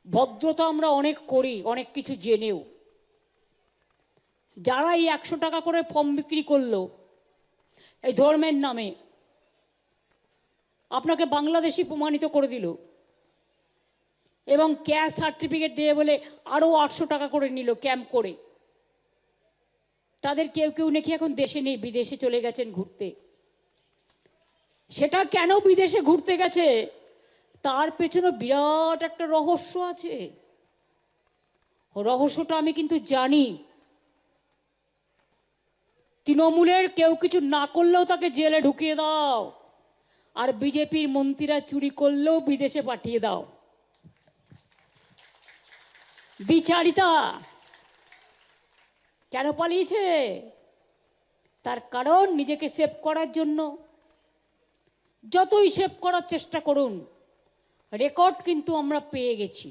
ভদ্রতা আমরা অনেক করি, অনেক কিছু জেনেও। যারা এই 100 টাকা করে ফর্ম বিক্রি করলো এই ধর্মের নামে, আপনাকে বাংলাদেশি প্রমাণিত করে দিল এবং ক্যাশ সার্টিফিকেট দিয়ে বলে আরও 800 টাকা করে নিল ক্যাম্প করে। তাদের কেউ কেউ নাকি এখন দেশে নেই, বিদেশে চলে গেছেন ঘুরতে। সেটা কেন বিদেশে ঘুরতে গেছে তার পেছনে বিরাট একটা রহস্য আছে। রহস্যটা আমি কিন্তু জানি। তৃণমূলের কেউ কিছু না করলেও তাকে জেলে ঢুকিয়ে দাও, আর বিজেপির মন্ত্রীরা চুরি করলেও বিদেশে পাঠিয়ে দাও। বিচারিতা কেন পালিয়েছে? তার কারণ নিজেকে সেভ করার জন্য। যতই সেভ করার চেষ্টা করুন, রেকর্ড কিন্তু আমরা পেয়ে গেছি।